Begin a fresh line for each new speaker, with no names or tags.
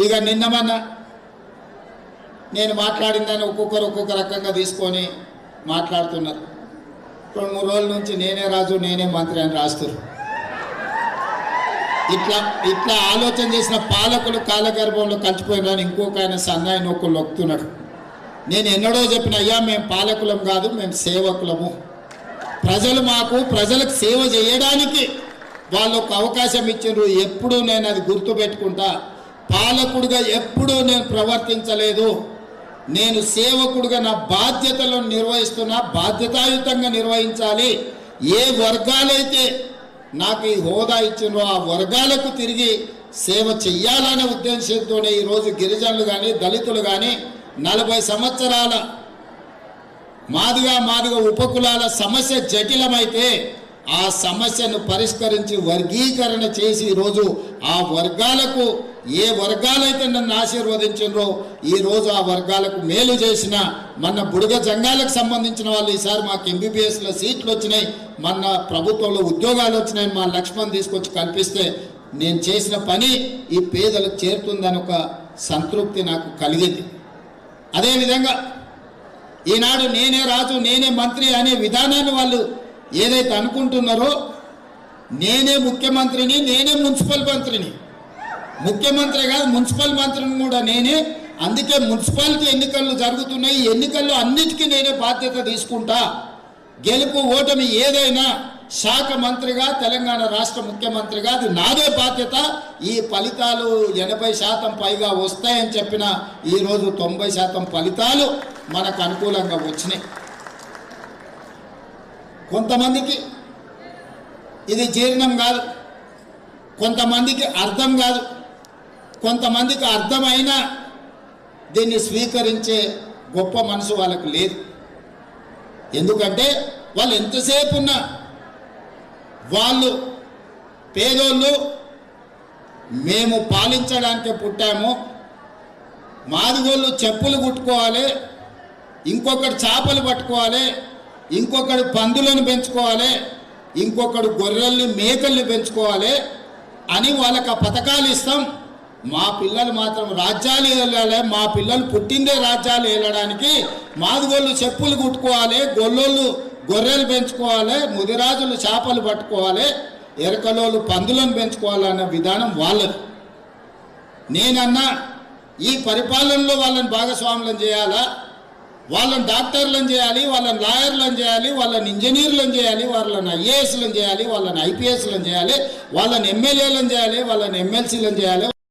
ఇక నిన్నమన్నా నేను మాట్లాడిందని ఒక్కొక్క రకంగా తీసుకొని మాట్లాడుతున్నారు. 2-3 రోజుల నుంచి నేనే రాజు నేనే మంత్రి అని రాస్తారు. ఇట్లా ఆలోచన చేసిన పాలకులు కాలగర్భంలో కలిసిపోయినాను. ఇంకొక ఆయన సన్నాయి నొక్కులు నొక్కుతున్నాడు. నేను ఎన్నడో చెప్పిన, అయ్యా మేము పాలకులం కాదు, మేము సేవకులము. ప్రజలకు సేవ చేయడానికి వాళ్ళు ఒక అవకాశం ఇచ్చిండ్రు. ఎప్పుడూ నేను అది గుర్తుపెట్టుకుంటా. పాలకుడిగా ఎప్పుడూ నేను ప్రవర్తించలేదు. నేను సేవకుడిగా నా బాధ్యతలను నిర్వహిస్తున్నా, బాధ్యతాయుతంగా నిర్వహించాలి. ఏ వర్గాలైతే నాకు ఈ హోదా ఇచ్చిండ్రో ఆ వర్గాలకు తిరిగి సేవ చెయ్యాలనే ఉద్దేశంతోనే ఈరోజు గిరిజనులు కానీ దళితులు కానీ 40 సంవత్సరాల మాదిగా ఉపకులాల సమస్య జటిలమైతే ఆ సమస్యను పరిష్కరించి వర్గీకరణ చేసి ఈరోజు ఆ వర్గాలకు ఏ వర్గాలైతే నన్ను ఆశీర్వదించారో ఈరోజు ఆ వర్గాలకు మేలు చేసిన మన బుడుగ జంగాలకు సంబంధించిన వాళ్ళు ఈసారి మాకు ఎంబీబీఎస్లో సీట్లు వచ్చినాయి, మన ప్రభుత్వంలో ఉద్యోగాలు వచ్చినాయి, మా లక్ష్మణ్ తీసుకొచ్చి కల్పిస్తే నేను చేసిన పని ఈ పేదలకు చేరుతుందని ఒక సంతృప్తి నాకు కలిగింది. అదేవిధంగా ఈనాడు నేనే రాజు నేనే మంత్రి అనే విధానాన్ని వాళ్ళు ఏదైతే అనుకుంటున్నారో, నేనే ముఖ్యమంత్రిని, నేనే మున్సిపల్ మంత్రిని, ముఖ్యమంత్రి కాదు మున్సిపల్ మంత్రిని కూడా నేనే. అందుకే మున్సిపాలిటీ ఎన్నికలు జరుగుతున్నాయి, ఈ ఎన్నికల్లో అన్నిటికీ నేనే బాధ్యత తీసుకుంటా. గెలుపు ఓటమి ఏదైనా శాఖ మంత్రిగా తెలంగాణ రాష్ట్ర ముఖ్యమంత్రిగా అది నాదే బాధ్యత. ఈ ఫలితాలు 80% పైగా వస్తాయని చెప్పిన ఈరోజు 90% ఫలితాలు మనకు అనుకూలంగా వచ్చినాయి. కొంతమందికి ఇది జీర్ణం కాదు, కొంతమందికి అర్థం కాదు, కొంతమందికి అర్థమైనా దీన్ని స్వీకరించే గొప్ప మనసు వాళ్ళకు లేదు. ఎందుకంటే వాళ్ళు ఎంతసేపు ఉన్నా వాళ్ళు పేదోళ్ళు, మేము పాలించడానికే పుట్టాము, మాదిగోళ్ళు చెప్పులు కుట్టుకోవాలి, ఇంకొకటి చేపలు పట్టుకోవాలి, ఇంకొకడు పందులను పెంచుకోవాలి, ఇంకొకడు గొర్రెల్ని మేకల్ని పెంచుకోవాలి అని వాళ్ళకి ఆ పథకాలు ఇస్తాం. మా పిల్లలు మాత్రం రాజ్యాలు వెళ్ళాలి, మా పిల్లలు పుట్టిందే రాజ్యాలు వెళ్ళడానికి మాదిగోళ్ళు చెప్పులు కుట్టుకోవాలి, గొల్లోళ్ళు గొర్రెలు పెంచుకోవాలి, ముదిరాజులు చేపలు పట్టుకోవాలి, ఎరకలోళ్ళు పందులను పెంచుకోవాలన్న విధానం వాళ్ళది. నేనన్నా ఈ పరిపాలనలో వాళ్ళని భాగస్వాములను చేయాలా, వాళ్ళని డాక్టర్లను చేయాలి, వాళ్ళని లాయర్లను చేయాలి, వాళ్ళని ఇంజనీర్లను చేయాలి, వాళ్ళని ఐఏఎస్లను చేయాలి, వాళ్ళని ఐపీఎస్లను చేయాలి, వాళ్ళని ఎమ్మెల్యేలను చేయాలి, వాళ్ళని ఎమ్మెల్సీలను చేయాలి.